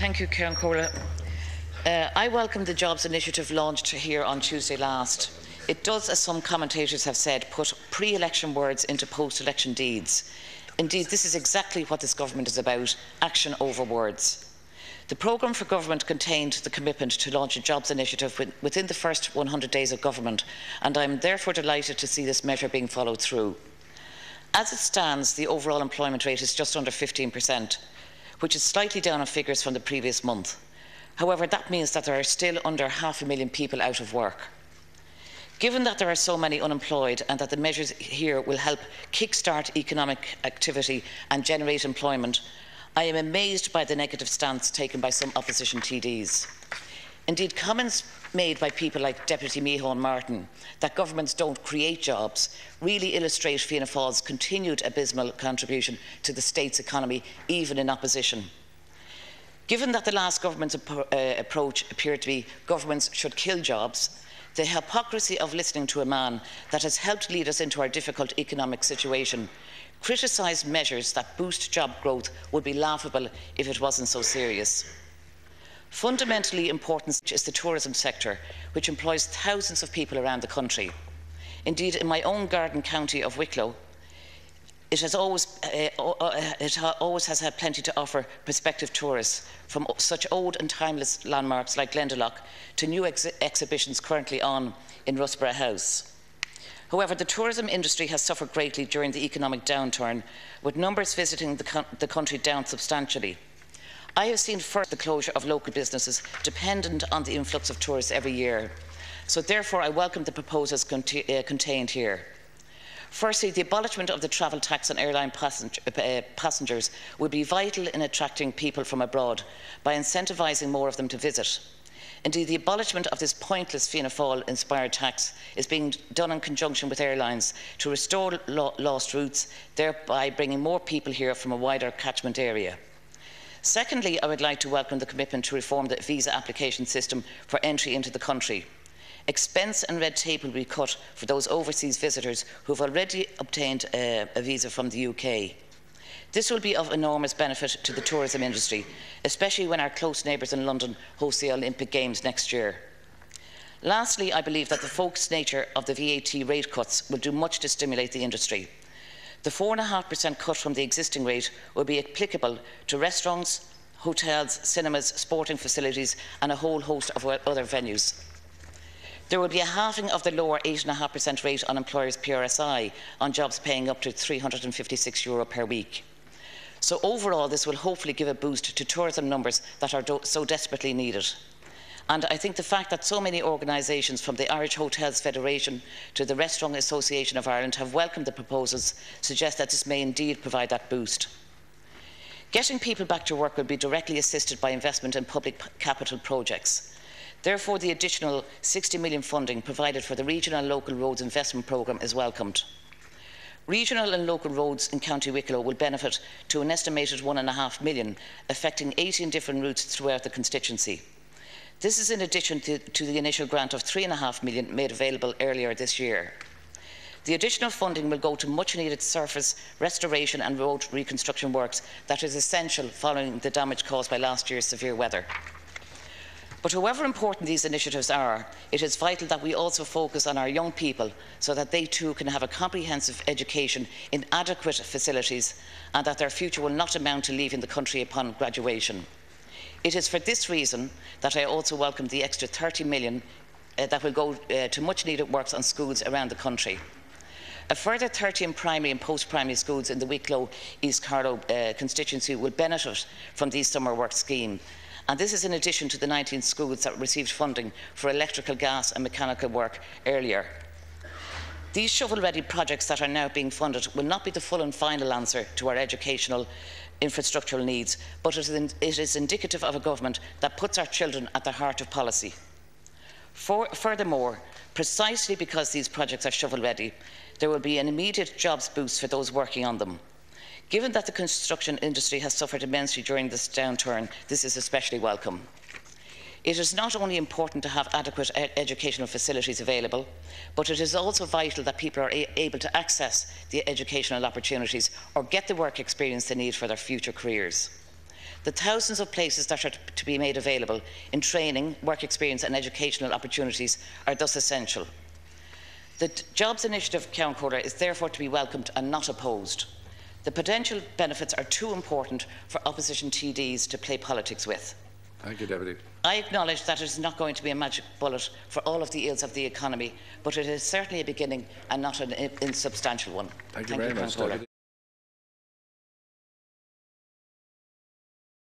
Thank you, Karen Cola. I welcome the Jobs Initiative launched here on Tuesday last. It does, as some commentators have said, put pre-election words into post-election deeds. Indeed, this is exactly what this government is about: action over words. The programme for government contained the commitment to launch a jobs initiative within the first 100 days of government, and I am therefore delighted to see this measure being followed through. As it stands, the overall employment rate is just under 15%, which is slightly down on figures from the previous month. However, that means that there are still under 500,000 people out of work. Given that there are so many unemployed and that the measures here will help kickstart economic activity and generate employment, I am amazed by the negative stance taken by some opposition TDs. Indeed, comments made by people like Deputy Micheál Martin that governments don't create jobs really illustrate Fianna Fáil's continued abysmal contribution to the state's economy, even in opposition. Given that the last government's approach appeared to be governments should kill jobs, the hypocrisy of listening to a man that has helped lead us into our difficult economic situation criticise measures that boost job growth would be laughable if it wasn't so serious. Fundamentally important is the tourism sector, which employs thousands of people around the country. Indeed, in my own garden county of Wicklow, it always has had plenty to offer prospective tourists, from such old and timeless landmarks like Glendalough to new exhibitions currently on in Rusborough House. However, the tourism industry has suffered greatly during the economic downturn, with numbers visiting the country down substantially. I have seen first the closure of local businesses dependent on the influx of tourists every year. So therefore, I welcome the proposals contained here. Firstly, the abolishment of the travel tax on airline passengers would be vital in attracting people from abroad by incentivising more of them to visit. Indeed, the abolishment of this pointless Fianna Fáil-inspired tax is being done in conjunction with airlines to restore lost routes, thereby bringing more people here from a wider catchment area. Secondly, I would like to welcome the commitment to reform the visa application system for entry into the country. Expense and red tape will be cut for those overseas visitors who have already obtained a visa from the UK. This will be of enormous benefit to the tourism industry, especially when our close neighbours in London host the Olympic Games next year. Lastly, I believe that the focused nature of the VAT rate cuts will do much to stimulate the industry. The 4.5% cut from the existing rate will be applicable to restaurants, hotels, cinemas, sporting facilities and a whole host of other venues. There will be a halving of the lower 8.5% rate on employers' PRSI on jobs paying up to €356 per week. So overall, this will hopefully give a boost to tourism numbers that are so desperately needed. And I think the fact that so many organisations, from the Irish Hotels Federation to the Restaurant Association of Ireland, have welcomed the proposals suggests that this may indeed provide that boost. Getting people back to work will be directly assisted by investment in public capital projects. Therefore, the additional 60 million funding provided for the Regional and Local Roads Investment Programme is welcomed. Regional and local roads in County Wicklow will benefit to an estimated 1.5 million, affecting 18 different routes throughout the constituency. This is in addition to the initial grant of 3.5 million made available earlier this year. The additional funding will go to much-needed surface restoration and road reconstruction works that is essential following the damage caused by last year's severe weather. But however important these initiatives are, it is vital that we also focus on our young people so that they too can have a comprehensive education in adequate facilities and that their future will not amount to leaving the country upon graduation. It is for this reason that I also welcome the extra 30 million that will go to much needed works on schools around the country. A further 30 in primary and post-primary schools in the Wicklow East Carlow constituency will benefit from these summer work scheme. And this is in addition to the 19 schools that received funding for electrical, gas and mechanical work earlier. These shovel-ready projects that are now being funded will not be the full and final answer to our educational infrastructural needs, but it is indicative of a government that puts our children at the heart of policy. Furthermore, precisely because these projects are shovel-ready, there will be an immediate jobs boost for those working on them. Given that the construction industry has suffered immensely during this downturn, this is especially welcome. It is not only important to have adequate educational facilities available, but it is also vital that people are able to access the educational opportunities or get the work experience they need for their future careers. The thousands of places that are to be made available in training, work experience and educational opportunities are thus essential. The Jobs Initiative of Ceann Comhairle is therefore to be welcomed and not opposed. The potential benefits are too important for opposition TDs to play politics with. Thank you, Deputy. I acknowledge that it is not going to be a magic bullet for all of the ills of the economy, but it is certainly a beginning and not an insubstantial one. Thank you very much, Deputy.